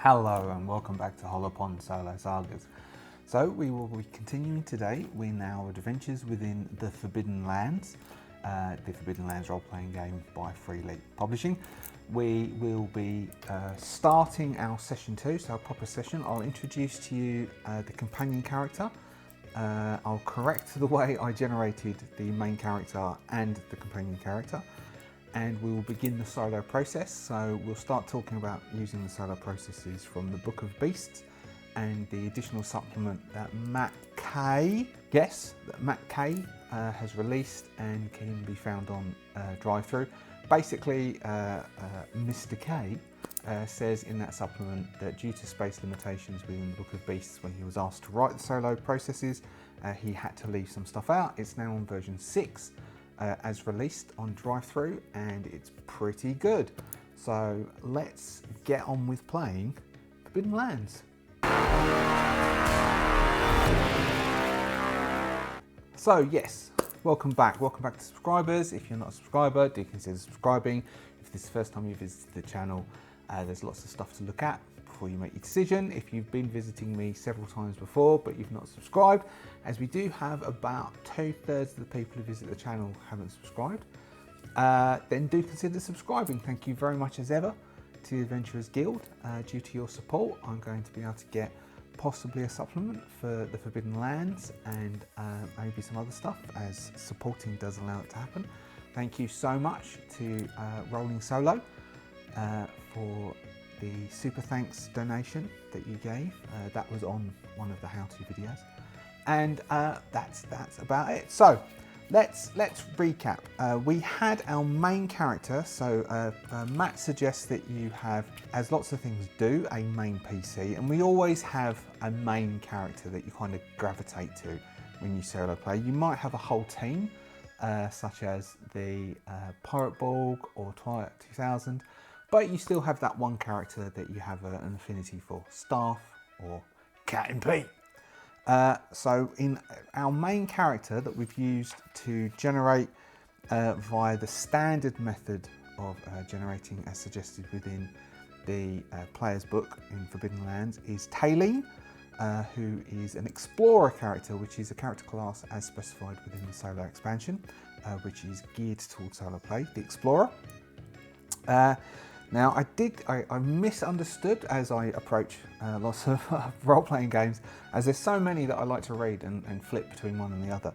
Hello and welcome back to Hollowponds Solo Sagas. So we will be continuing today in our adventures within the Forbidden Lands, the Forbidden Lands role-playing game by Free League Publishing. We will be starting our session 2, so our proper session. I'll introduce to you the companion character. I'll correct the way I generated the main character and the companion character. And we will begin the solo process. So we'll start talking about using the solo processes from the Book of Beasts and the additional supplement that Matt K has released and can be found on drive-through. Basically, Mr. K says in that supplement that due to space limitations within the Book of Beasts, when he was asked to write the solo processes, he had to leave some stuff out. It's now on version 6. As released on drive-through, and it's pretty good. So let's get on with playing Forbidden Lands. So yes, welcome back to subscribers. If you're not a subscriber, do consider subscribing. If this is the first time you visited the channel, there's lots of stuff to look at before you make your decision. If you've been visiting me several times before but you've not subscribed, as we do have about 2/3 of the people who visit the channel haven't subscribed, then do consider subscribing. Thank you very much as ever to the Adventurers Guild. Due to your support, I'm going to be able to get possibly a supplement for the Forbidden Lands and maybe some other stuff, as supporting does allow it to happen. Thank you so much to Rolling Solo for the super thanks donation that you gave. That was on one of the how-to videos. And that's about it. So let's recap. We had our main character. So Matt suggests that you have, as lots of things do, a main PC, and we always have a main character that you kind of gravitate to when you solo play. You might have a whole team, such as the Pirate Borg or Twilight 2000, but you still have that one character that you have an affinity for, Staff or Cat and Pete. So in our main character that we've used to generate via the standard method of generating as suggested within the player's book in Forbidden Lands is Taylene, who is an explorer character, which is a character class as specified within the solo expansion, which is geared towards solo play, the explorer. Now I misunderstood as I approach lots of role-playing games, as there's so many that I like to read and flip between one and the other,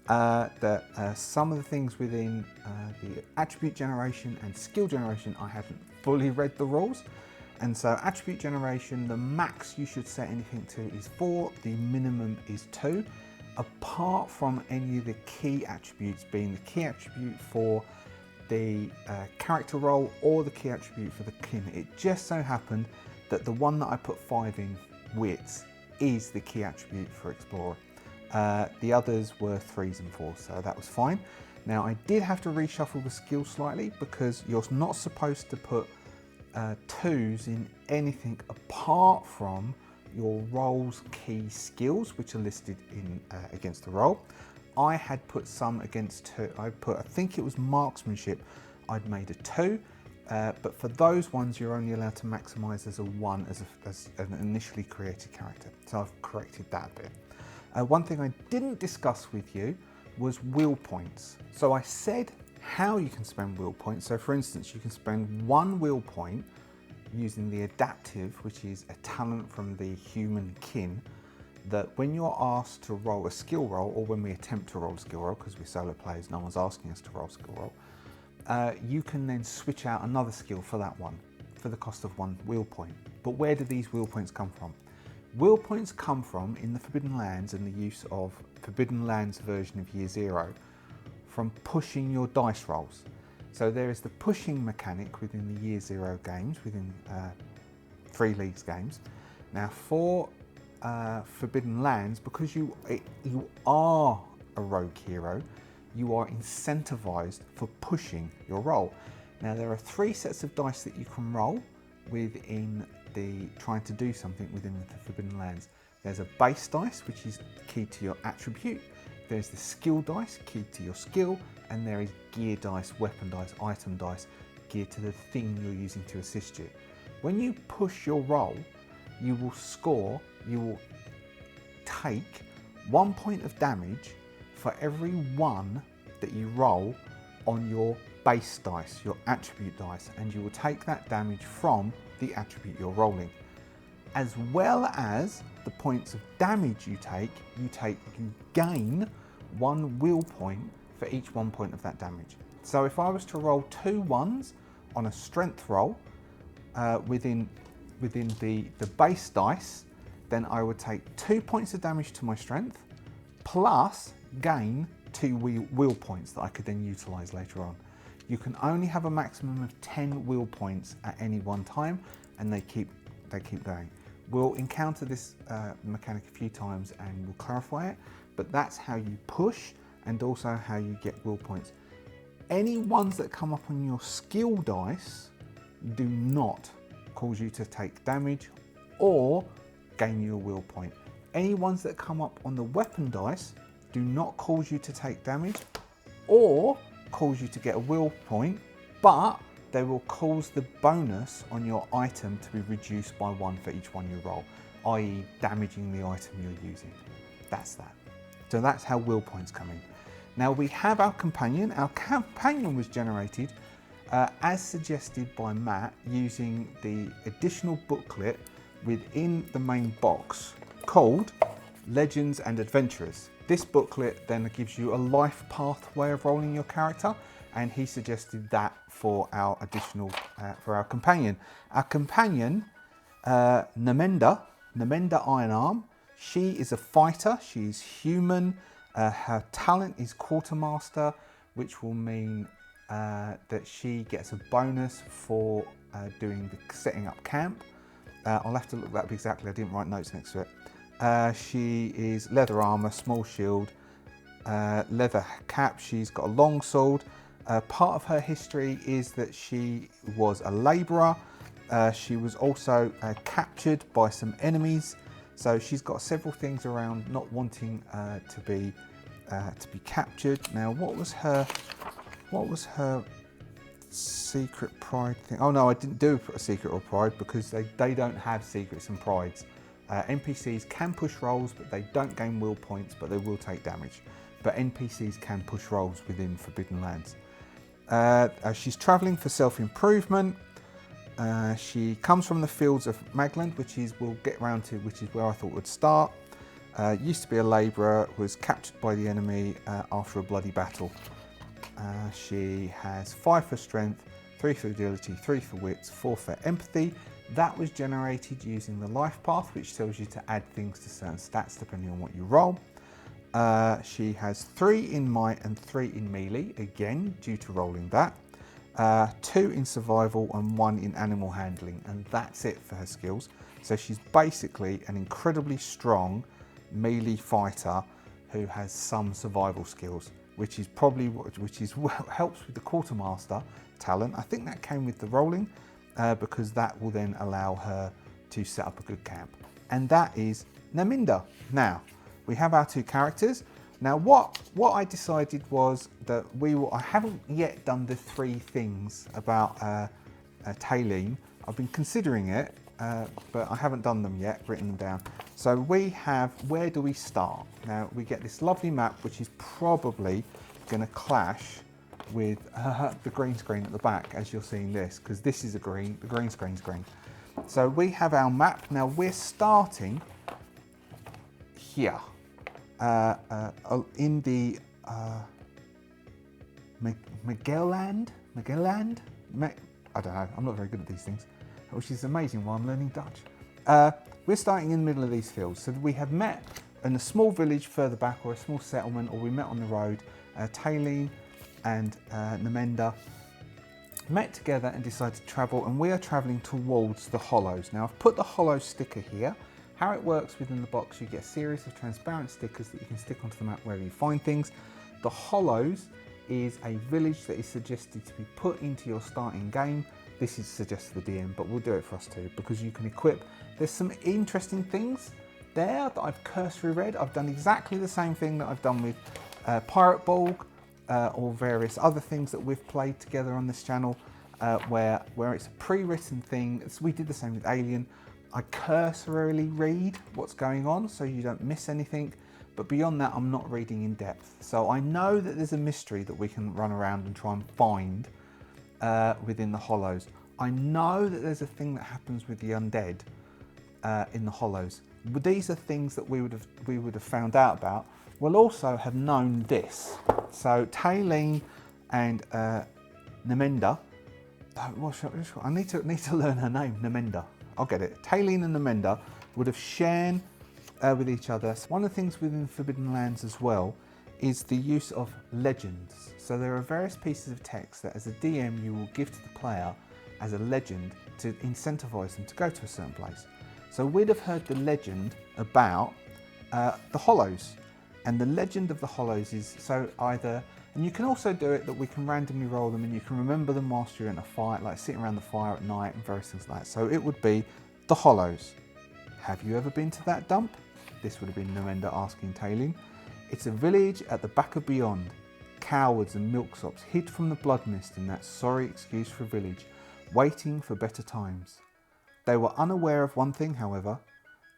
that some of the things within the attribute generation and skill generation I haven't fully read the rules. And so attribute generation, the max you should set anything to is 4, the minimum is 2, apart from any of the key attributes being the key attribute for the character role or the key attribute for the kin. It just so happened that the one that I put 5 in, wits, is the key attribute for explorer. The others were 3s and 4s, so that was fine. Now I did have to reshuffle the skills slightly because you're not supposed to put 2s in anything apart from your role's key skills, which are listed in against the role. I had put some against 2. I think it was marksmanship, I'd made a 2, but for those ones you're only allowed to maximise as a 1 as an initially created character. So I've corrected that a bit. One thing I didn't discuss with you was will points. So I said how you can spend will points. So for instance, you can spend 1 will point using the adaptive, which is a talent from the human kin, that when you're asked to roll a skill roll, or when we attempt to roll a skill roll, because we're solo players, no one's asking us to roll a skill roll, you can then switch out another skill for that one, for the cost of 1 will point. But where do these will points come from? Will points come from, in the Forbidden Lands and the use of Forbidden Lands version of Year Zero, from pushing your dice rolls. So there is the pushing mechanic within the Year Zero games, within Free League's games. Now for Forbidden Lands, because you are a rogue hero, you are incentivized for pushing your roll. Now there are 3 sets of dice that you can roll within the trying to do something within the Forbidden Lands. There's a base dice, which is key to your attribute. There's the skill dice, key to your skill, and there is gear dice, weapon dice, item dice, geared to the thing you're using to assist you. When you push your roll, you will take 1 point of damage for every one that you roll on your base dice, your attribute dice, and you will take that damage from the attribute you're rolling. As well as the points of damage you gain 1 will point for each 1 point of that damage. So if I was to roll 2 ones on a strength roll within the base dice, then I would take 2 points of damage to my strength, plus gain 2 will points that I could then utilise later on. You can only have a maximum of 10 will points at any one time, and they keep going. We'll encounter this mechanic a few times and we'll clarify it, but that's how you push and also how you get will points. Any ones that come up on your skill dice do not cause you to take damage or gain you a will point. Any ones that come up on the weapon dice do not cause you to take damage or cause you to get a will point, but they will cause the bonus on your item to be reduced by 1 for each one you roll, i.e. damaging the item you're using. That's that. So that's how will points come in. Now we have our companion. Our companion was generated as suggested by Matt using the additional booklet within the main box called Legends and Adventurers. This booklet then gives you a life path way of rolling your character, and he suggested that for our additional, for our companion. Our companion, Namenda Ironarm, she is a fighter, she's human, her talent is quartermaster, which will mean that she gets a bonus for setting up camp. I'll have to look that up exactly, I didn't write notes next to it. She is leather armour, small shield, leather cap, she's got a long sword. Part of her history is that she was a labourer. She was also captured by some enemies, so she's got several things around not wanting to be captured. Now, what was her secret pride thing? Oh no, I didn't do a secret or pride because they don't have secrets and prides. NPCs can push rolls, but they don't gain will points, but they will take damage. But NPCs can push rolls within Forbidden Lands. She's travelling for self-improvement. She comes from the fields of Magland, we'll get round to, which is where I thought would start. Used to be a labourer, was captured by the enemy after a bloody battle. She has 5 for strength, 3 for agility, 3 for wits, 4 for empathy. That was generated using the life path, which tells you to add things to certain stats depending on what you roll. She has 3 in might and 3 in melee, again due to rolling that. 2 in survival and 1 in animal handling, and that's it for her skills. So she's basically an incredibly strong melee fighter who has some survival skills, which helps with the quartermaster talent. I think that came with the rolling because that will then allow her to set up a good camp. And that is Naminda. Now, we have our 2 characters. Now, what I decided was that I haven't yet done the 3 things about Taylene. I've been considering it, but I haven't done them yet, written them down. So we have, where do we start? Now, we get this lovely map, which is probably going to clash with the green screen at the back, as you're seeing this, because this is the green screen's green. So we have our map. Now, we're starting here. In the Magelland? I don't know, I'm not very good at these things, which is amazing while I'm learning Dutch. We're starting in the middle of these fields. So we have met in a small village further back, or a small settlement, or we met on the road. Taylene and Namenda met together and decided to travel, and we are travelling towards the Hollows. Now, I've put the Hollows sticker here. How it works within the box, you get a series of transparent stickers that you can stick onto the map wherever you find things. The Hollows is a village that is suggested to be put into your starting game. This is suggested for the DM, but we'll do it for us too, because you can equip. There's some interesting things there that I've cursory read. I've done exactly the same thing that I've done with Pirate Borg or various other things that we've played together on this channel. where it's a pre-written thing. We did the same with Alien. I cursorily read what's going on so you don't miss anything, but beyond that I'm not reading in depth. So I know that there's a mystery that we can run around and try and find within the Hollows. I know that there's a thing that happens with the undead in the Hollows. But these are things that we would have found out about. We'll also have known this. So Taylene and Nemenda. I need to learn her name. Nemenda. I'll get it. Taylene and Nemenda would have shared with each other. One of the things within Forbidden Lands as well is the use of legends. So there are various pieces of text that as a DM you will give to the player as a legend to incentivize them to go to a certain place. So we'd have heard the legend about the Hollows, and the legend of the Hollows is so either, and you can also do it that we can randomly roll them and you can remember them whilst you're in a fight, like sitting around the fire at night and various things like that. So it would be the Hollows. Have you ever been to that dump? This would have been Nemenda asking Taylene. It's a village at the back of beyond. Cowards and milksops hid from the blood mist in that sorry excuse for a village, waiting for better times. They were unaware of one thing, however,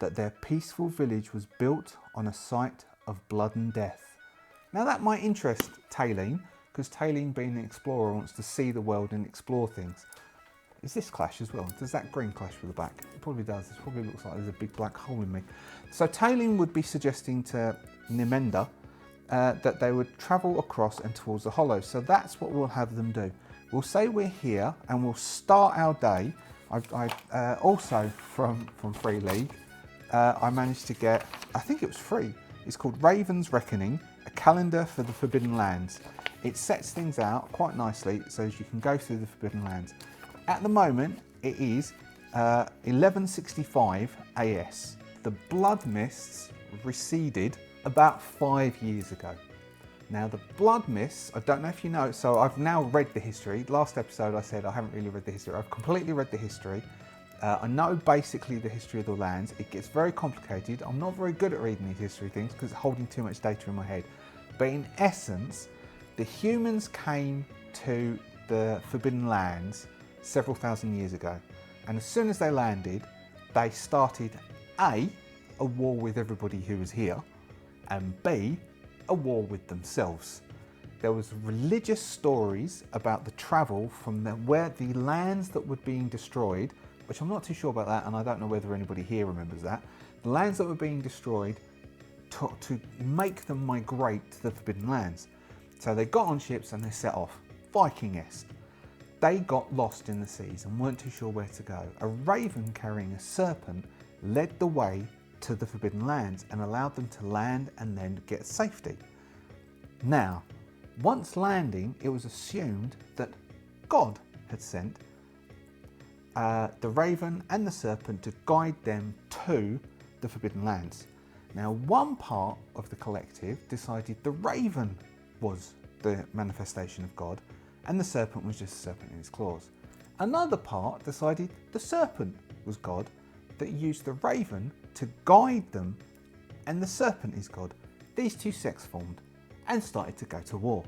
that their peaceful village was built on a site of blood and death. Now that might interest Taylene, because Taylene, being an explorer, wants to see the world and explore things. Is this clash as well? Does that green clash with the back? It probably does. It probably looks like there's a big black hole in me. So Taylene would be suggesting to Nemenda that they would travel across and towards the Hollows. So that's what we'll have them do. We'll say we're here and we'll start our day. I also from Free League, I managed to get, I think it was free. It's called Raven's Reckoning, a calendar for the Forbidden Lands. It sets things out quite nicely so as you can go through the Forbidden Lands. At the moment, it is 1165 AS. The blood mists receded about 5 years ago. Now the blood mists, I don't know if you know, so I've now read the history. Last episode I said I haven't really read the history. I've completely read the history. I know basically the history of the lands. It gets very complicated. I'm not very good at reading these history things because it's holding too much data in my head. But in essence, the humans came to the Forbidden Lands several thousand years ago. And as soon as they landed, they started A, war with everybody who was here, and B, a war with themselves. There was religious stories about the travel from where the lands that were being destroyed, which I'm not too sure about that, and I don't know whether anybody here remembers that. The lands that were being destroyed to make them migrate to the Forbidden Lands. So they got on ships and they set off, Viking-esque. They got lost in the seas and weren't too sure where to go. A raven carrying a serpent led the way to the Forbidden Lands and allowed them to land and then get safety. Now, once landing, it was assumed that God had sent the raven and the serpent to guide them to the Forbidden Lands. Now, one part of the collective decided the raven was the manifestation of God and the serpent was just a serpent in his claws. Another part decided the serpent was God that used the raven to guide them, and the serpent is God. These two sects formed and started to go to war.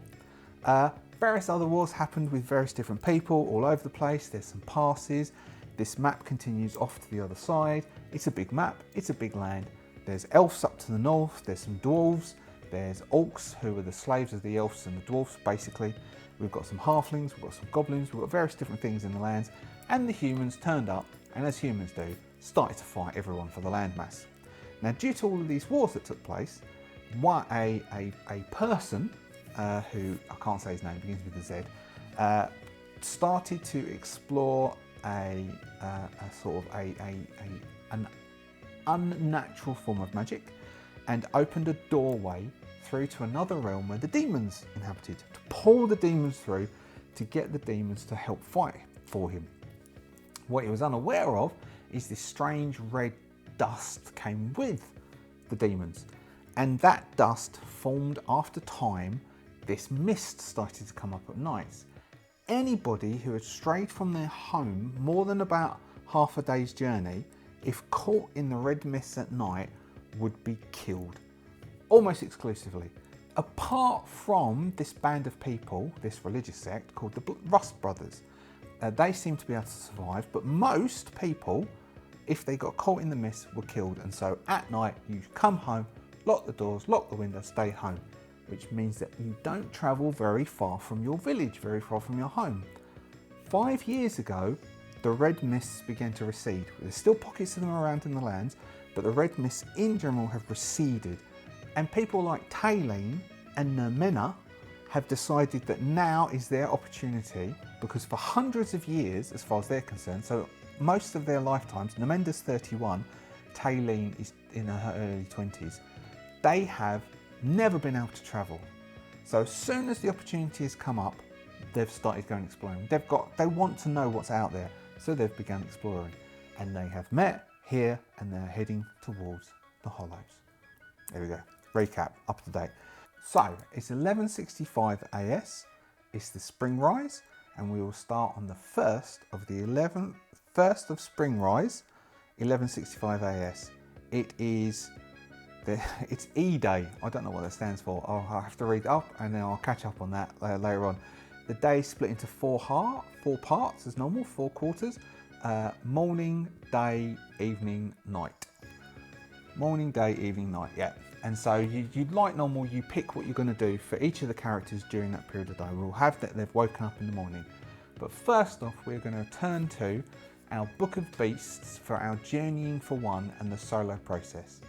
Various other wars happened with various different people all over the place. There's some passes. This map continues off to the other side. It's a big map, it's a big land. There's elves up to the north, there's some dwarves, there's orcs who are the slaves of the elves and the dwarves basically. We've got some halflings, we've got some goblins, we've got various different things in the lands, and the humans turned up, and as humans do, started to fight everyone for the landmass. Now, due to all of these wars that took place, a person who, I can't say his name, begins with a Z, started to explore an unnatural form of magic and opened a doorway through to another realm where the demons inhabited, to pull the demons through to get the demons to help fight for him. What he was unaware of is this strange red dust came with the demons, and that dust formed after time. This mist started to come up at nights. Anybody who had strayed from their home more than about half a day's journey, if caught in the red mist at night, would be killed, almost exclusively. Apart from this band of people, this religious sect called the Rust Brothers. They seem to be able to survive, but most people, if they got caught in the mist, were killed. And so at night, you come home, lock the doors, lock the windows, stay home, which means that you don't travel very far from your village, very far from your home. 5 years ago, the red mists began to recede. There's still pockets of them around in the lands, but the red mists in general have receded. And people like Taylene and Nermena have decided that now is their opportunity, because for hundreds of years, as far as they're concerned, so most of their lifetimes, Nemenda's 31, Taylene is in her early 20s, they have never been able to travel. So as soon as the opportunity has come up, they've started going exploring. They want to know what's out there, so they've begun exploring. And they have met here, and they're heading towards the Hollows. There we go. Recap, up to date. So it's 1165 AS, it's the Spring Rise, and we will start on the 1st of Spring Rise, 1165 AS. It's E-Day. I don't know what that stands for. I'll have to read up and then I'll catch up on that later on. The day is split into four parts as normal, 4 quarters. Morning, day, evening, night. Morning, day, evening, night, yeah. And so you'd like normal, you pick what you're going to do for each of the characters during that period of day. We'll have that they've woken up in the morning. But first off, we're going to turn to our Book of Beasts for our Journeying for One and the solo process.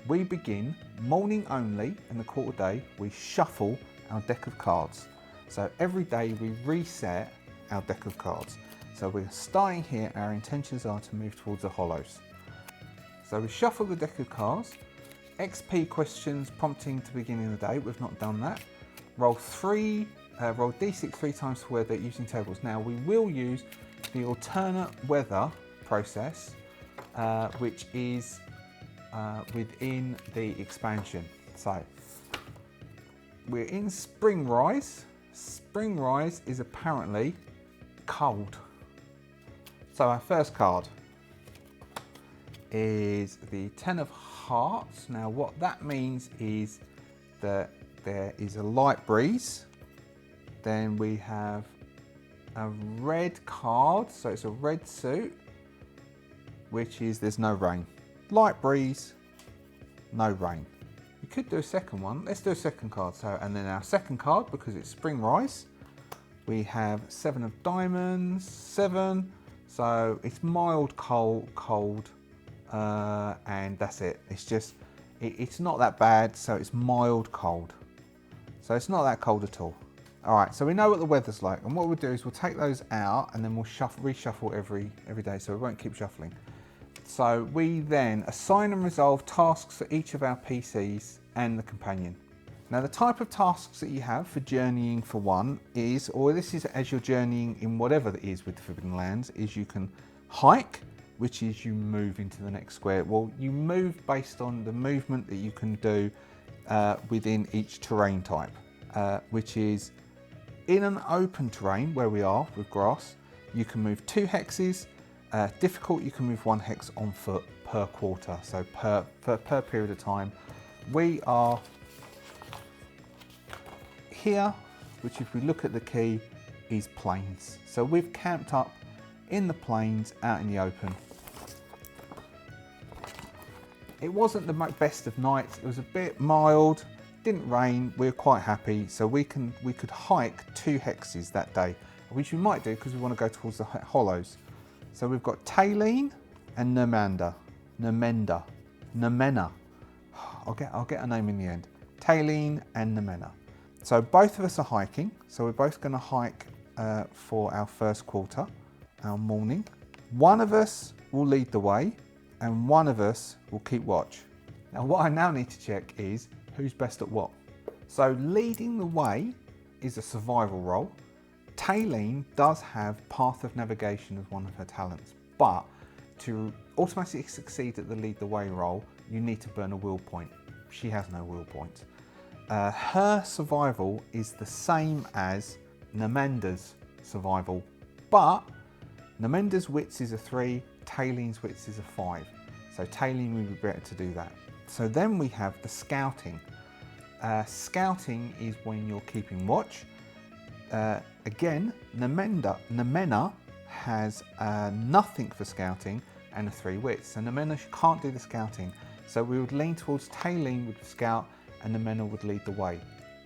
We begin morning only, in the quarter day, we shuffle our deck of cards. So every day we reset our deck of cards. So we're starting here, our intentions are to move towards the Hollows. So we shuffle the deck of cards. XP questions prompting to beginning of the day, we've not done that. Roll D6 3 times for weather using tables. Now we will use the alternate weather process, which is within the expansion. So we're in Spring Rise. Spring Rise is apparently cold. So our first card is the 10 of Hearts. Now what that means is that there is a light breeze. Then we have a red card, so it's a red suit, which is there's no rain. Light breeze, no rain. We could do a second one. Let's do a second card. So, and then our second card, because it's Spring Rise, we have 7 of Diamonds, 7. So it's mild cold, and that's it. It's just, it's not that bad, so it's mild cold. So it's not that cold at all. All right, so we know what the weather's like, and what we'll do is we'll take those out and then we'll reshuffle every day, so we won't keep shuffling. So we then assign and resolve tasks for each of our PCs and the companion. Now the type of tasks that you have for journeying for one is, or this is as you're journeying in whatever that is with the Forbidden Lands, is you can hike, which is you move into the next square. Well, you move based on the movement that you can do within each terrain type, which is in an open terrain where we are with grass, you can move 2 hexes. Difficult, you can move 1 hex on foot per quarter, so per period of time. We are here, which if we look at the key, is plains. So we've camped up in the plains, out in the open. It wasn't the best of nights, it was a bit mild, didn't rain, we were quite happy, so we could hike 2 hexes that day, which we might do because we want to go towards the Hollows. So we've got Taylene and Nermena. I'll get a name in the end. Taylene and Nermena. So both of us are hiking. So we're both going to hike for our first quarter, our morning. One of us will lead the way and one of us will keep watch. Now what I now need to check is who's best at what. So leading the way is a survival role. Taylene does have Path of Navigation as one of her talents, but to automatically succeed at the lead the way role, you need to burn a will point. She has no will points. Her survival is the same as Nemenda's survival, but Nemenda's wits is a 3, Taylene's wits is a 5. So Taylene would be better to do that. So then we have the scouting. Scouting is when you're keeping watch. Again, Nermena has nothing for scouting and a 3 wits. And Nemena can't do the scouting. So we would lean towards Taylene would scout and Nemena would lead the way.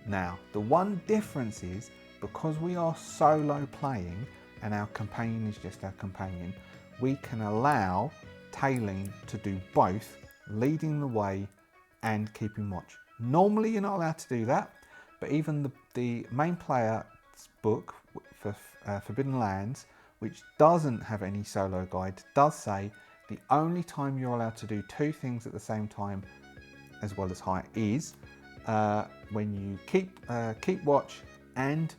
Now, the one difference is, because we are solo playing and our companion is just our companion, we can allow Taylene to do both, leading the way and keeping watch. Normally you're not allowed to do that, but even the main player's book for Forbidden Lands, which doesn't have any solo guide, does say the only time you're allowed to do 2 things at the same time as well as hike is when you keep watch and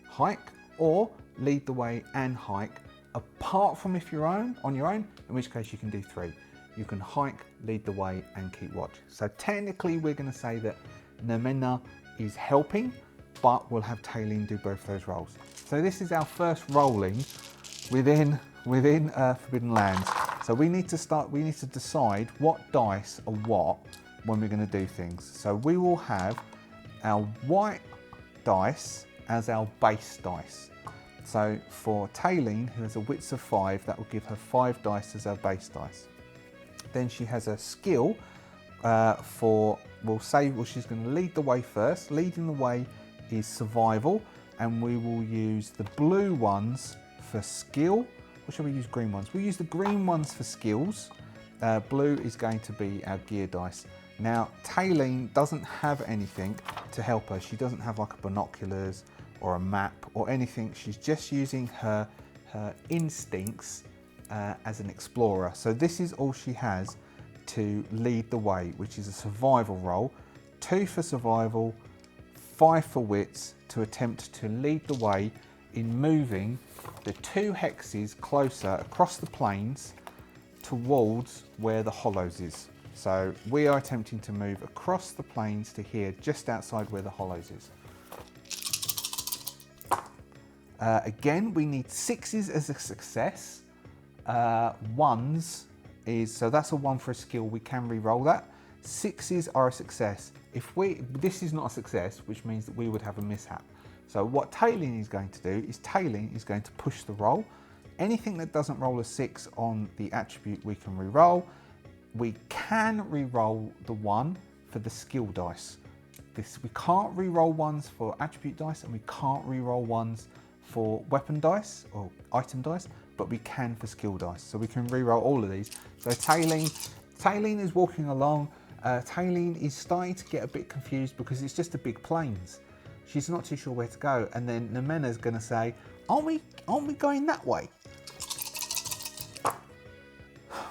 hike, or lead the way and hike, apart from if you're on your own, in which case you can do 3. You can hike, lead the way and keep watch. So technically we're going to say that Nemena is helping, but we'll have Taylene do both those roles. So this is our first rolling within Forbidden Lands. So we need to decide what dice are what when we're going to do things. So we will have our white dice as our base dice. So for Taylene, who has a wits of 5, that will give her 5 dice as our base dice. Then she has a skill we'll say she's going to lead the way first. Leading the way is survival, and we will use the blue ones for skill. Or shall we use green ones? We'll use the green ones for skills. Blue is going to be our gear dice. Now, Taylene doesn't have anything to help her. She doesn't have like a binoculars or a map or anything. She's just using her instincts as an explorer. So this is all she has to lead the way, which is a survival roll. 2 for survival, 5 for wits to attempt to lead the way in moving the 2 hexes closer across the plains towards where the Hollows is. So we are attempting to move across the plains to here, just outside where the Hollows is. Again, we need 6s as a success. 1s is, so that's a 1 for a skill, we can re-roll that. 6s are a success. This is not a success, which means that we would have a mishap. So what Taylene is going to do is Taylene is going to push the roll. Anything that doesn't roll a 6 on the attribute we can re-roll. We can re-roll the 1 for the skill dice. We can't re-roll 1s for attribute dice, and we can't re-roll 1s for weapon dice or item dice, but we can for skill dice. So we can re-roll all of these. So Taylene is walking along. Taylene is starting to get a bit confused because it's just a big plains. She's not too sure where to go. And then Nemena's going to say, aren't we going that way?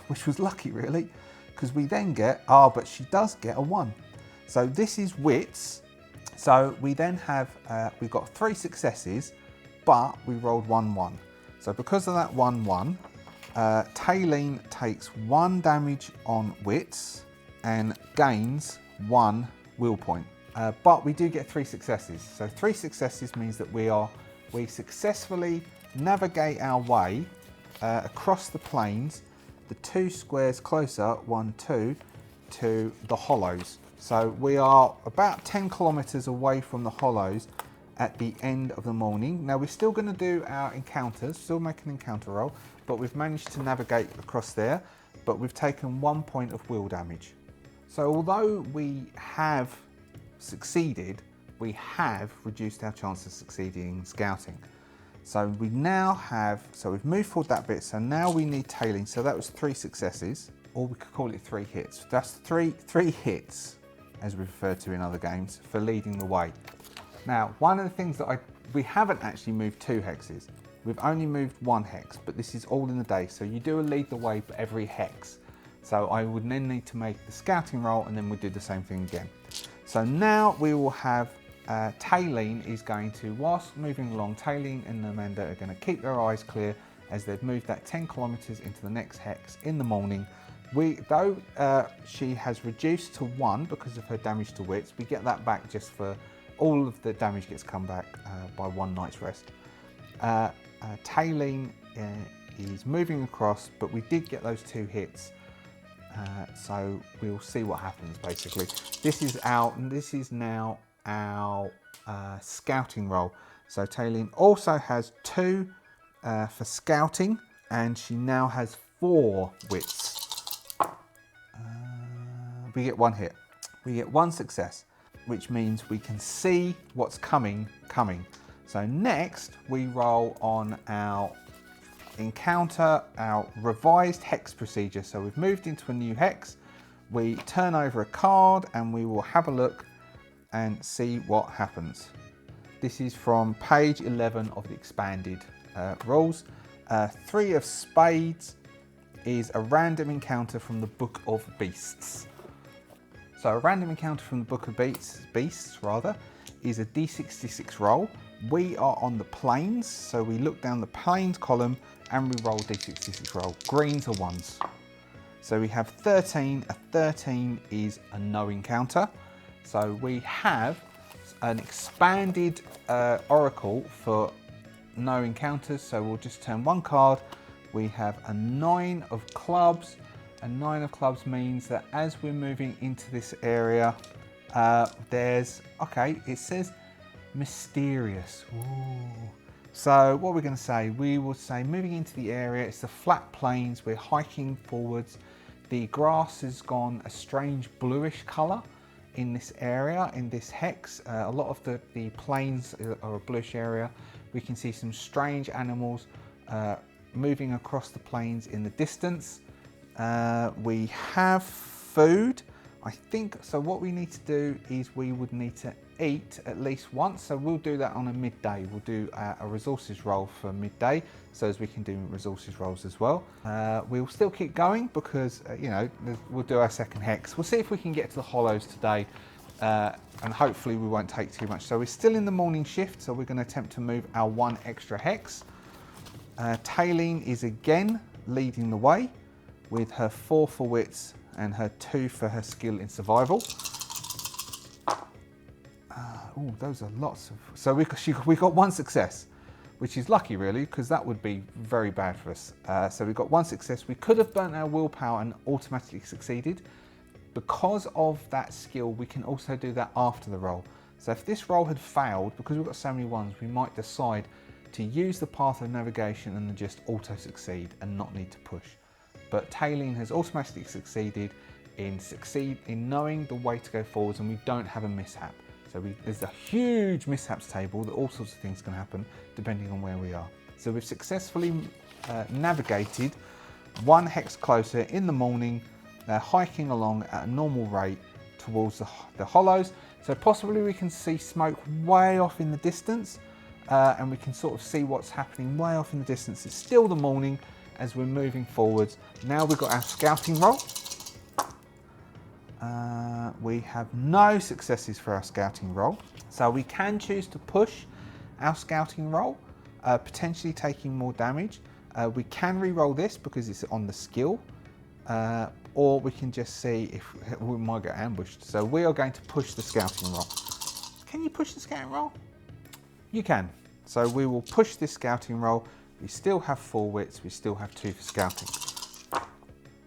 Which was lucky, really, because we then get, but she does get a 1. So this is wits. So we then have, we've got 3 successes, but we rolled 1-1. So because of that 1-1, Taylene takes 1 damage on wits and gains 1 will point. But we do get 3 successes. So 3 successes means that we successfully navigate our way across the plains, the 2 squares closer, 1, 2, to the Hollows. So we are about 10 kilometers away from the Hollows at the end of the morning. Now we're still going to do our encounters, still make an encounter roll, but we've managed to navigate across there, but we've taken 1 point of will damage. So although we have succeeded, we have reduced our chance of succeeding in scouting. So we now have, so we've moved forward that bit, so now we need Taylene. So that was 3 successes, or we could call it 3 hits. That's three hits, as we refer to in other games, for leading the way. Now, one of the things that we haven't actually moved 2 hexes. We've only moved 1 hex, but this is all in the day. So you do a lead the way for every hex. So I would then need to make the scouting roll, and then we do the same thing again. So now we will have Taylene is going to, whilst moving along, Taylene and Amanda are going to keep their eyes clear as they've moved that 10 kilometers into the next hex in the morning. Though she has reduced to 1 because of her damage to wits, we get that back just for all of the damage gets come back by 1 night's rest. Taylene is moving across, but we did get those 2 hits. So we'll see what happens basically. This is now our scouting roll. So Taylene also has 2 for scouting, and she now has 4 wits. We get 1 hit. We get 1 success, which means we can see what's coming. So next we roll on our encounter, our revised hex procedure. So we've moved into a new hex. We turn over a card and we will have a look and see what happens. This is from page 11 of the expanded rules. 3 of Spades is a random encounter from the Book of Beasts. So a random encounter from the Book of Beasts is a D66 roll. We are on the plains, so we look down the plains column and we roll D66 roll. Greens are 1s. So we have 13. A 13 is a no encounter. So we have an expanded oracle for no encounters. So we'll just turn 1 card. We have a 9 of clubs. A 9 of clubs means that as we're moving into this area, it says mysterious. Ooh. So what we're going to say, we will say moving into the area, it's the flat plains, we're hiking forwards. The grass has gone a strange bluish colour in this area, in this hex. A lot of the plains are a bluish area. We can see some strange animals moving across the plains in the distance. We have food, I think. So what we need to do is we would need to eat at least once. So we'll do that on a midday. We'll do a resources roll for midday, so as we can do resources rolls as well. We'll still keep going because, we'll do our second hex. We'll see if we can get to the hollows today, and hopefully we won't take too much. So we're still in the morning shift, so we're going to attempt to move our 1 extra hex. Taylene is again leading the way with her 4 for wits and her 2 for her skill in survival. Oh, those are lots of... So we got 1 success, which is lucky really, because that would be very bad for us. So we got 1 success. We could have burnt our willpower and automatically succeeded. Because of that skill, we can also do that after the roll. So if this roll had failed, because we've got so many 1s, we might decide to use the path of navigation and then just auto-succeed and not need to push. But Taylene has automatically succeeded in knowing the way to go forwards, and we don't have a mishap. So there's a huge mishaps table that all sorts of things can happen depending on where we are. So we've successfully navigated 1 hex closer in the morning, hiking along at a normal rate towards the hollows. So possibly we can see smoke way off in the distance, and we can sort of see what's happening way off in the distance. It's still the morning as we're moving forwards. Now we've got our scouting roll. We have no successes for our scouting roll. So we can choose to push our scouting roll, potentially taking more damage. We can re-roll this because it's on the skill, or we can just see if we might get ambushed. So we are going to push the scouting roll. Can you push the scouting roll? You can. So we will push this scouting roll. We still have 4 wits, we still have 2 for scouting.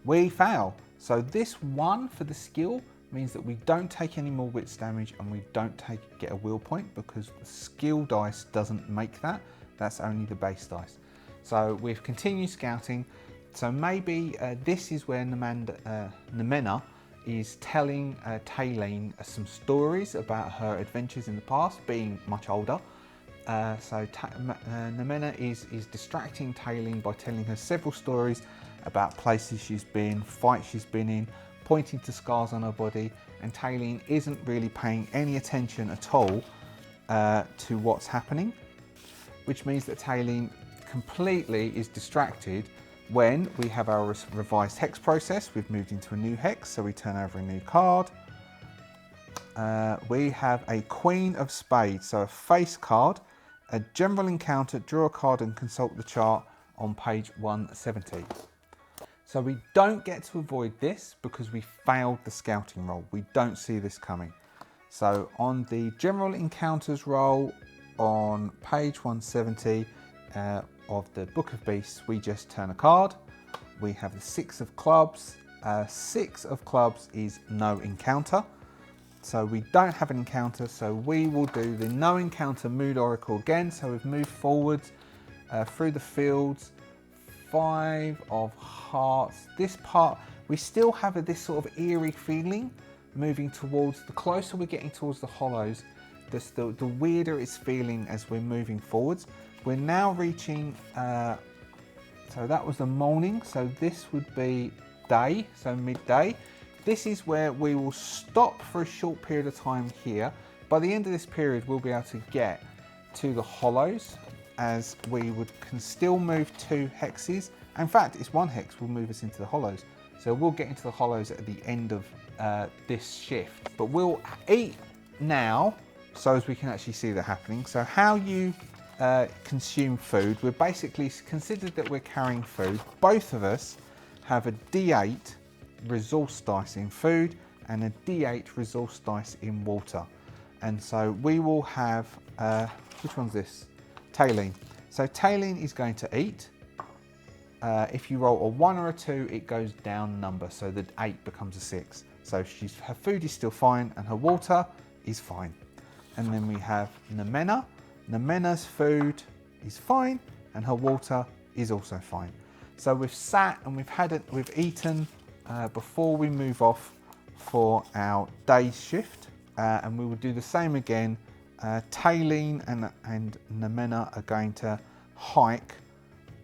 We fail. So this 1 for the skill means that we don't take any more wits damage and we don't get a will point, because the skill dice doesn't make that. That's only the base dice. So we've continued scouting. So maybe this is where Nemena is telling Taylene some stories about her adventures in the past, being much older. So Nemena is distracting Taylene by telling her several stories about places she's been, fights she's been in, pointing to scars on her body, and Taylene isn't really paying any attention at all to what's happening, which means that Taylene completely is distracted when we have our revised hex process. We've moved into a new hex, so we turn over a new card. We have a Queen of Spades, so a face card, a general encounter, draw a card and consult the chart on page 170. So we don't get to avoid this because we failed the scouting roll. We don't see this coming. So on the general encounters roll on page 170 of the Book of Beasts, we just turn a card. We have the 6 of clubs. 6 of clubs is no encounter. So we don't have an encounter, so we will do the no encounter mood oracle again. So we've moved forwards. through the fields, 5 of hearts. This part, we still have this sort of eerie feeling moving towards, the closer we're getting towards the hollows, the weirder it's feeling as we're moving forwards. We're now reaching, so that was the morning, so this would be day, so midday. This is where we will stop for a short period of time here. By the end of this period, we'll be able to get to the hollows, as we can still move 2 hexes. In fact, it's 1 hex will move us into the hollows. So we'll get into the hollows at the end of this shift. But we'll eat now, so as we can actually see that happening. So how you consume food, we're basically considered that we're carrying food. Both of us have a D8 resource dice in food and a D8 resource dice in water. And so we will have, which one's this? Taline. So Taline is going to eat. If you roll a 1 or a 2, it goes down number, so the 8 becomes a 6. So her food is still fine and her water is fine. And then we have Namena. Namena's food is fine and her water is also fine. So we've sat and we've eaten before we move off for our day's shift, and we will do the same again. Taline and Namena are going to hike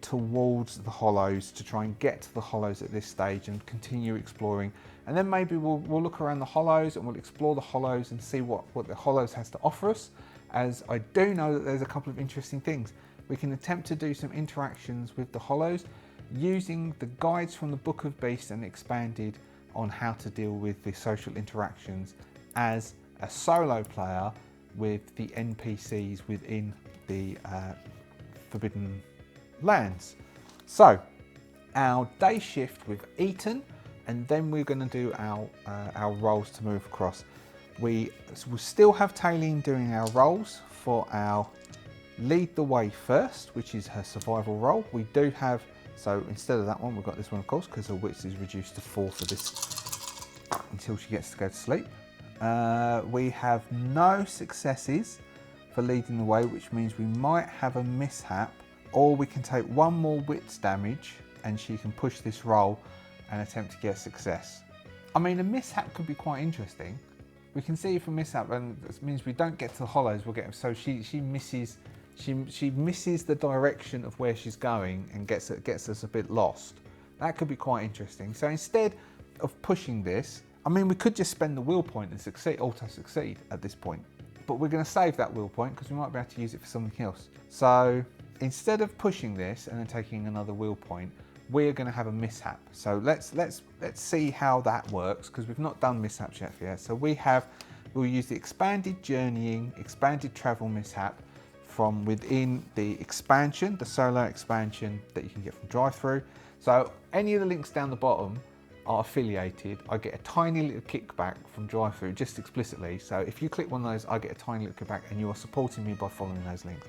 towards the hollows to try and get to the hollows at this stage and continue exploring. And then maybe we'll look around the hollows and we'll explore the hollows and see what the hollows has to offer us, as I do know that there's a couple of interesting things. We can attempt to do some interactions with the hollows using the guides from the Book of Beasts and expanded on how to deal with the social interactions as a solo player with the NPCs within the Forbidden Lands. So our day shift, we've eaten, and then we're going to do our rolls to move across. We'll still have Taline doing our rolls for our lead the way first, which is her survival roll. We do have, so instead of that one, we've got this one, of course, because her wits is reduced to 4 for this until she gets to go to sleep. We have no successes for leading the way, which means we might have a mishap, or we can take 1 more wits damage and she can push this roll and attempt to get success. I mean, a mishap could be quite interesting. We can see if a mishap, and this means we don't get to the hollows, we'll get, so she misses the direction of where she's going and gets us a bit lost. That could be quite interesting. So instead of pushing this, I mean, we could just spend the will point and auto succeed at this point, but we're going to save that will point because we might be able to use it for something else. So instead of pushing this and then taking another will point, we're going to have a mishap. So let's see how that works, because we've not done mishaps yet. So we'll use the expanded journeying, expanded travel mishap from within the expansion, the solo expansion that you can get from drive-through. So any of the links down the bottom are affiliated. I get a tiny little kickback from drive-through, just explicitly. So if you click one of those, I get a tiny little kickback, and you are supporting me by following those links.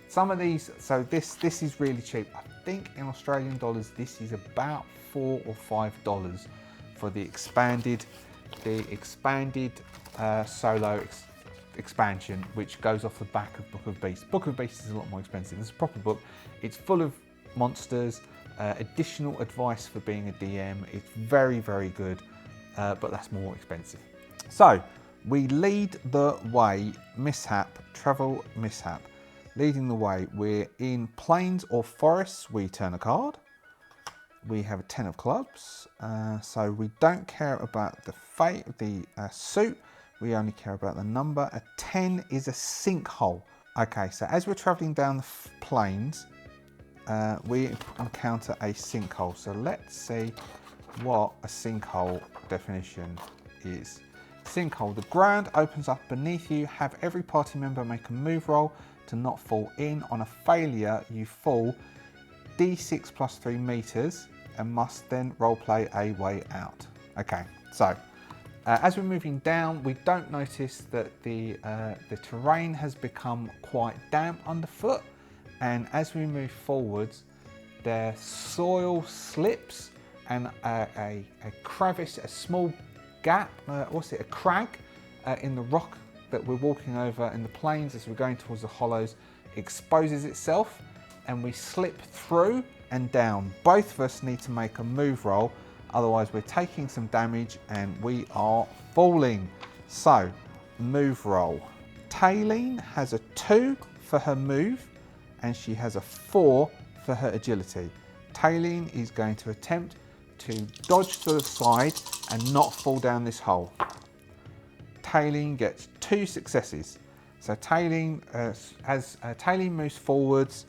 Some of these, so this is really cheap. I think in Australian dollars, this is about $4 or $5 for the expanded solo expansion, which goes off the back of Book of Beasts. Book of Beasts is a lot more expensive. It's a proper book. It's full of monsters, additional advice for being a DM. It's very, very good, but that's more expensive. So we lead the way, mishap, travel mishap. Leading the way, we're in plains or forests, we turn a card. We have a 10 of clubs, so we don't care about the fate, the suit, we only care about the number. A 10 is a sinkhole. Okay, so as we're traveling down the plains, we encounter a sinkhole. So let's see what a sinkhole definition is. Sinkhole, the ground opens up beneath you. Have every party member make a move roll to not fall in. On a failure, you fall d6 plus 3 meters and must then roleplay a way out. Okay, so as we're moving down, we don't notice that the terrain has become quite damp underfoot, and as we move forwards, the soil slips and a crevice, a small gap, a crag in the rock that we're walking over in the plains as we're going towards the hollows exposes itself, and we slip through and down. Both of us need to make a move roll, otherwise we're taking some damage and we are falling. So, move roll. Taylene has a 2 for her move and she has a 4 for her agility. Taylene is going to attempt to dodge to the side and not fall down this hole. Taylene gets 2 successes. So Taylene, as Taylene moves forwards,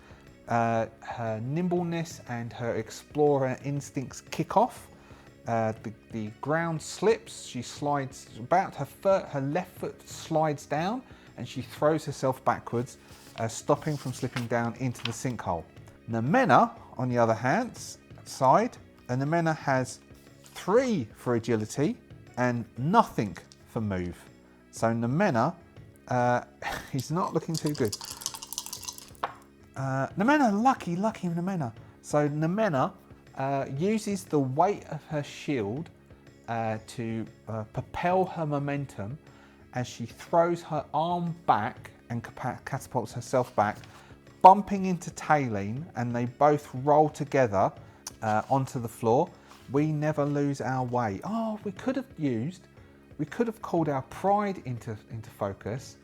her nimbleness and her explorer instincts kick off. The ground slips, she slides, about her left foot slides down and she throws herself backwards, stopping from slipping down into the sinkhole. Nemena, on the other hand, Nemena has 3 for agility and nothing for move. So Nemena, he's not looking too good. Nemena, lucky Nemena. So Nemena uses the weight of her shield to propel her momentum as she throws her arm back and catapults herself back, bumping into Taylene, and they both roll together onto the floor. We never lose our way. Oh, we could have called our pride into focus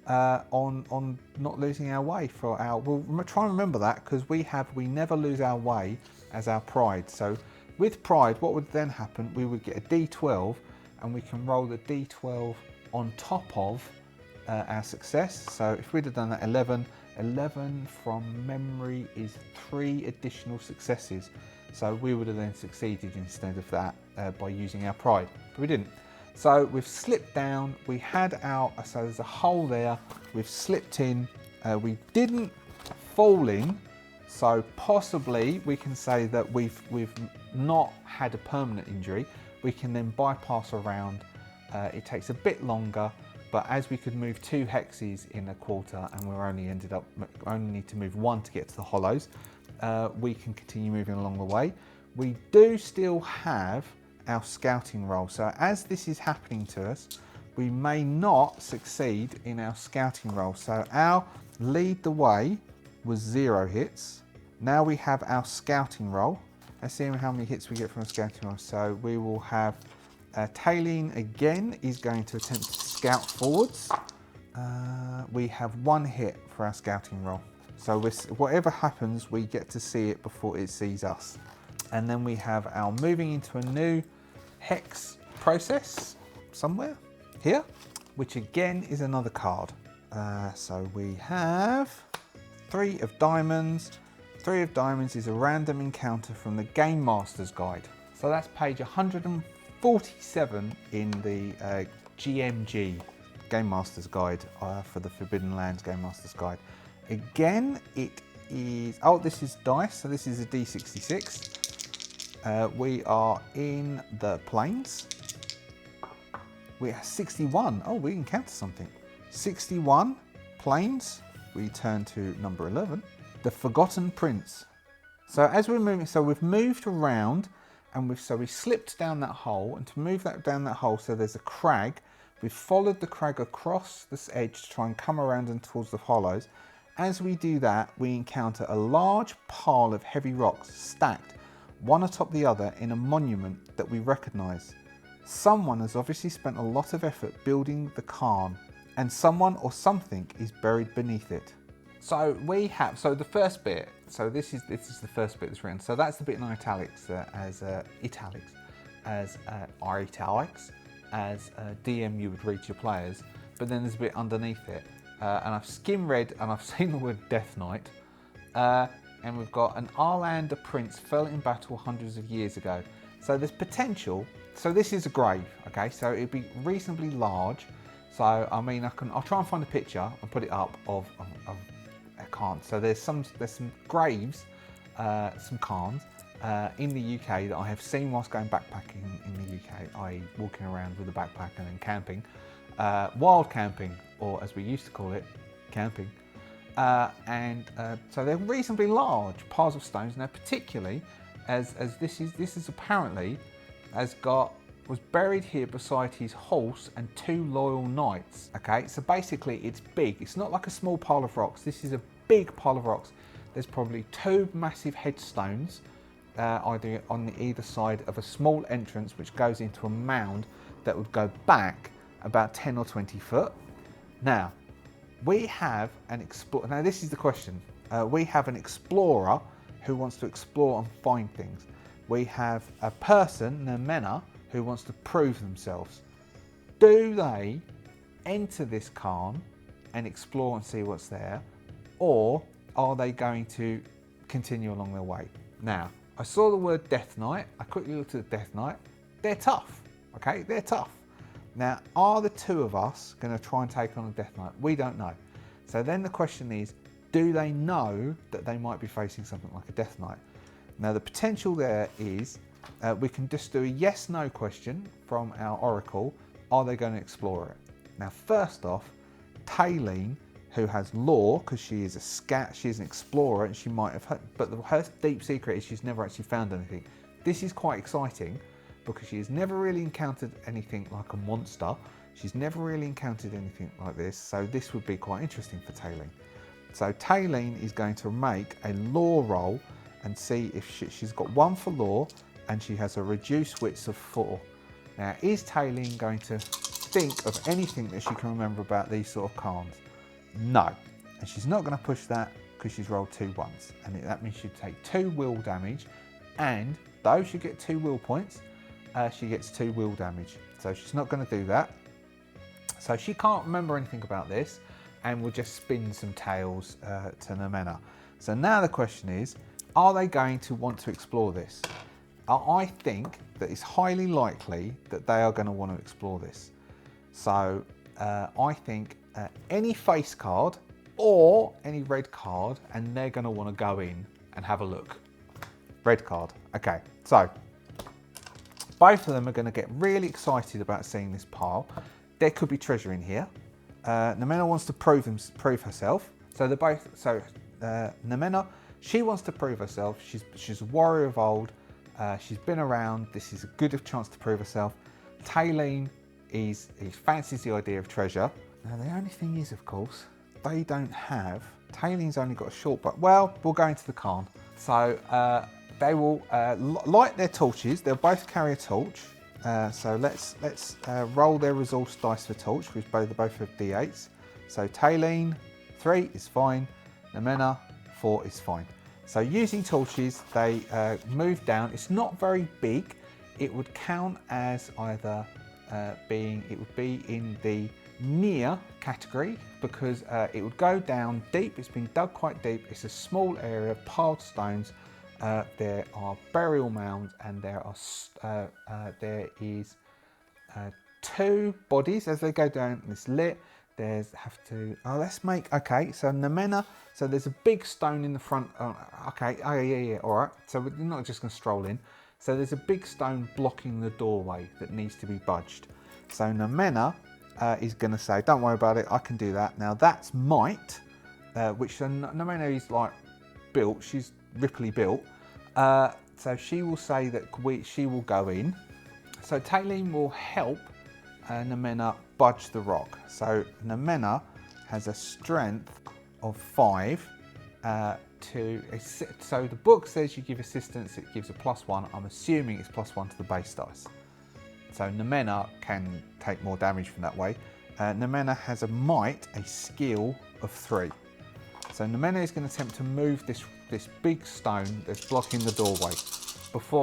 on not losing our way for our. We'll try and remember that, because we never lose our way as our pride. So with pride, what would then happen? We would get a D12, and we can roll the D12 on top of our success. So if we'd have done that 11 from memory is 3 additional successes. So we would have then succeeded instead of that by using our pride, but we didn't. So we've slipped down, we had so there's a hole there, we've slipped in, we didn't fall in, so possibly we can say that we've not had a permanent injury. We can then bypass around, it takes a bit longer, but as we could move 2 hexes in a quarter and we only need to move 1 to get to the hollows, we can continue moving along the way. We do still have our scouting roll. So as this is happening to us, we may not succeed in our scouting roll. So our lead the way was 0 hits. Now we have our scouting roll. Let's see how many hits we get from a scouting roll. So we will have Taylene again is going to attempt to scout forwards. We have 1 hit for our scouting roll. So whatever happens, we get to see it before it sees us. And then we have our moving into a new hex process somewhere here, which again is another card. So we have 3 of diamonds. 3 of diamonds is a random encounter from the Game Master's Guide. So that's page 147 in the GMG, Game Master's Guide, for the Forbidden Lands Game Master's Guide. Again, it is, this is dice, so this is a D66. We are in the plains. We have 61. Oh, we encounter something. 61 plains. We turn to number 11, the Forgotten Prince. So as we're moving, so we've moved around, and we slipped down that hole, and to move down that hole, so there's a crag. We've followed the crag across this edge to try and come around and towards the hollows. As we do that, we encounter a large pile of heavy rocks stacked one atop the other in a monument that we recognise. Someone has obviously spent a lot of effort building the cairn, and someone or something is buried beneath it. So the first bit, so this is the first bit that's written. So that's the bit in italics, as DM you would read to your players, but then there's a bit underneath it. And I've skim read and I've seen the word Death Knight. And we've got an Arlander prince fell in battle hundreds of years ago. So there's potential. So this is a grave, okay? So it'd be reasonably large. So I mean, I'll try and find a picture and put it up of a cairn. So there's some graves, some cairns in the UK that I have seen whilst going backpacking in the UK, i.e. walking around with a backpack and then camping, wild camping, or as we used to call it, camping. So they're reasonably large piles of stones. Now, particularly as this is apparently was buried here beside his horse and 2 loyal knights. Okay, so basically it's big. It's not like a small pile of rocks. This is a big pile of rocks. there's probably 2 massive headstones either on either side of a small entrance which goes into a mound that would go back about 10 or 20 foot. Now, we have an explorer. Now, this is the question. We have an explorer who wants to explore and find things. We have a person, Nemena, who wants to prove themselves. Do they enter this cairn and explore and see what's there, or are they going to continue along their way? Now, I saw the word Death Knight. I quickly looked at the Death Knight. They're tough, okay? They're tough. Now, are the 2 of us going to try and take on a Death Knight? We don't know. So then the question is, do they know that they might be facing something like a Death Knight? Now, the potential there is we can just do a yes-no question from our Oracle. Are they going to explore it? Now, first off, Taylene, who has lore, because she is a scat, she's an explorer, and she might have heard, but her deep secret is she's never actually found anything. This is quite exciting because she has never really encountered anything like a monster. She's never really encountered anything like this, so this would be quite interesting for Taylene. So Taylene is going to make a lore roll and see if she's got 1 for lore, and she has a reduced wits of 4. Now, is Taylene going to think of anything that she can remember about these sort of cairns? No, and she's not going to push that because she's rolled 2 ones, and that means she'd take 2 will damage, and though she gets 2 will points, she gets 2 will damage. So she's not going to do that. So she can't remember anything about this, and we'll just spin some tales to Nemena. So now the question is, are they going to want to explore this? I think that it's highly likely that they are going to want to explore this. So I think any face card or any red card, and they're going to want to go in and have a look. Red card. Okay, so both of them are going to get really excited about seeing this pile. There could be treasure in here. Nemena wants to prove herself. So they're both. So Nemena, she wants to prove herself. She's a warrior of old. She's been around. This is a good chance to prove herself. Taylene he fancies the idea of treasure. Now the only thing is, of course, they don't have. Taylene's only got a short bow. Well, we'll go into the cairn. So they will light their torches. They'll both carry a torch. So let's roll their resource dice for torch, which both have D8s. So Taylene, 3 is fine. Nemena, 4 is fine. So using torches, they move down. It's not very big. It would count as either it would be in the near category because it would go down deep. It's been dug quite deep. It's a small area, piled stones. There are burial mounds, and there is 2 bodies as they go down. It's lit. Let's make, okay, so Nemena, so there's a big stone in the front. Yeah, all right. So we're not just going to stroll in. So there's a big stone blocking the doorway that needs to be budged. So Nemena is going to say, don't worry about it, I can do that. Now that's might, which Nemena is like built, she's ripply built. So she will say that she will go in. So Taylene will help Nemena budge the rock. So Nemena has a strength of 5 so the book says you give assistance, it gives a +1. I'm assuming it's +1 to the base dice. So Nemena can take more damage from that way. Nemena has a might, a skill of 3. So Nemena is going to attempt to move this big stone that's blocking the doorway.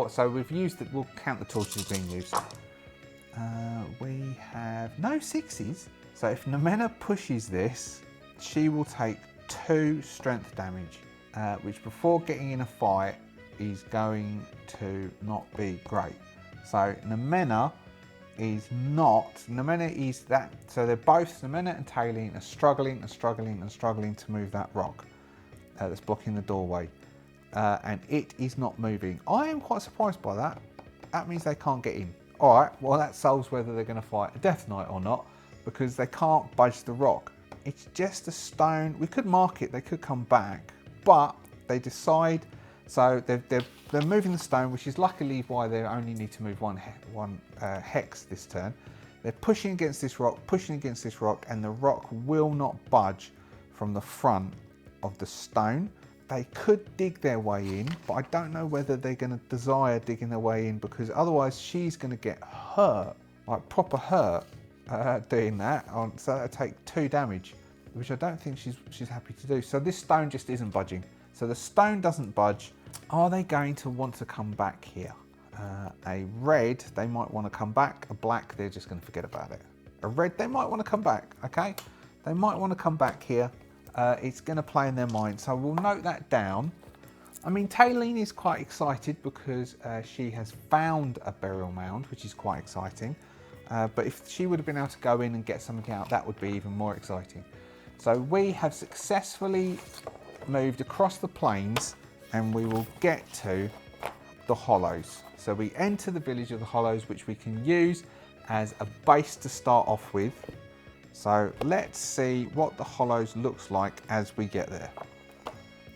So we've used it, we'll count the torches being used. We have no 6s. So if Nemena pushes this, she will take 2 strength damage, which before getting in a fight is going to not be great. So Nemena is that. So they're both, Nemena and Taylene, are struggling to move that rock that's blocking the doorway. And it is not moving. I am quite surprised by that. That means they can't get in. All right, well that solves whether they're going to fight a Death Knight or not, because they can't budge the rock. It's just a stone. We could mark it, they could come back, but they decide, so they're moving the stone, which is luckily why they only need to move one hex this turn. They're pushing against this rock, and the rock will not budge from the front of the stone. they could dig their way in, but I don't know whether they're going to desire digging their way in, because otherwise she's going to get hurt, like proper hurt, doing that. So that'll take 2 damage, which I don't think she's happy to do. So this stone just isn't budging. So the stone doesn't budge. Are they going to want to come back here? A red, they might want to come back. A black, they're just going to forget about it. A red, they might want to come back, okay? They might want to come back here. It's going to play in their mind, so we'll note that down. I mean, Taylene is quite excited because she has found a burial mound, which is quite exciting. But if she would have been able to go in and get something out, that would be even more exciting. So we have successfully moved across the plains, and we will get to the Hollows. So we enter the village of the Hollows, which we can use as a base to start off with. So let's see what the Hollows looks like as we get there.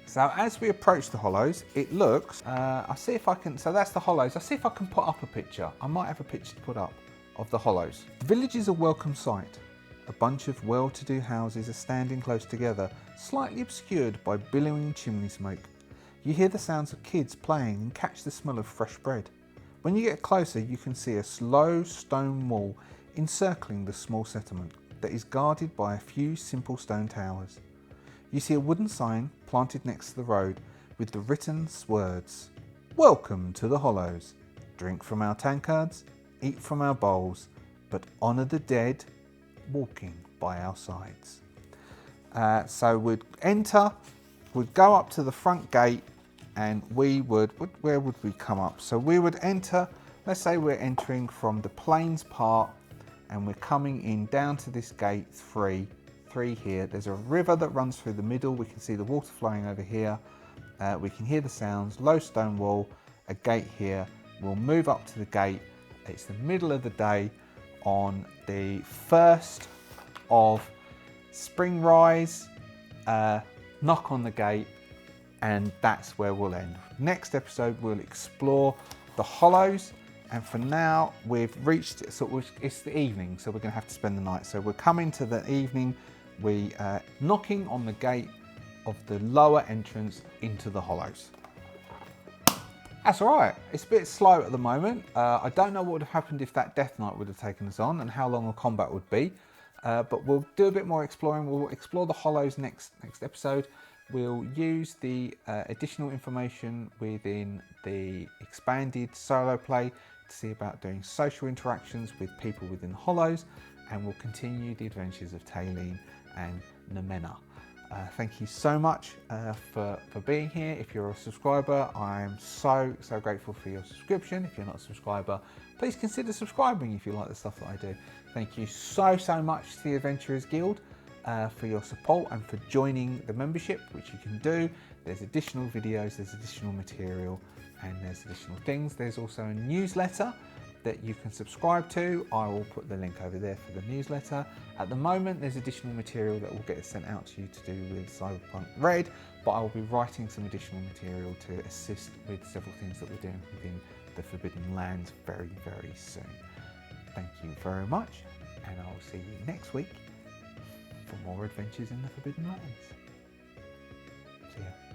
So as we approach the Hollows, it looks, I'll see if I can, so that's the Hollows. I'll see if I can put up a picture. I might have a picture to put up of the Hollows. The village is a welcome sight. A bunch of well-to-do houses are standing close together, slightly obscured by billowing chimney smoke. You hear the sounds of kids playing and catch the smell of fresh bread. When you get closer, you can see a low stone wall encircling the small settlement that is guarded by a few simple stone towers. You see a wooden sign planted next to the road with the written words, "Welcome to the Hollows. Drink from our tankards, eat from our bowls, but honour the dead walking by our sides." So we'd enter, we'd go up to the front gate, and we would, where would we come up? So we would enter, let's say we're entering from the plains part, and we're coming in down to this gate 3 here. There's a river that runs through the middle. We can see the water flowing over here. We can hear the sounds, low stone wall, a gate here. We'll move up to the gate. It's the middle of the day on the 1st of spring rise. Knock on the gate, and that's where we'll end. Next episode, we'll explore the Hollows. And for now, we've reached, it's the evening, so we're going to have to spend the night. So we're coming to the evening, we knocking on the gate of the lower entrance into the Hollows. That's all right. It's a bit slow at the moment. I don't know what would have happened if that Death Knight would have taken us on and how long the combat would be. But we'll do a bit more exploring. We'll explore the Hollows next episode. We'll use the additional information within the expanded solo play to see about doing social interactions with people within the Hollows, and we'll continue the adventures of Taylene and Nemena. Thank you so much for being here. If you're a subscriber, I'm so grateful for your subscription. If you're not a subscriber, please consider subscribing if you like the stuff that I do. Thank you so much to the Adventurers Guild for your support and for joining the membership, which you can do. There's additional videos, there's additional material, and there's additional things. There's also a newsletter that you can subscribe to. I will put the link over there for the newsletter. At the moment, there's additional material that will get sent out to you to do with Cyberpunk Red, but I will be writing some additional material to assist with several things that we're doing within the Forbidden Lands very soon. Thank you very much, and I will see you next week for more adventures in the Forbidden Lands. See ya.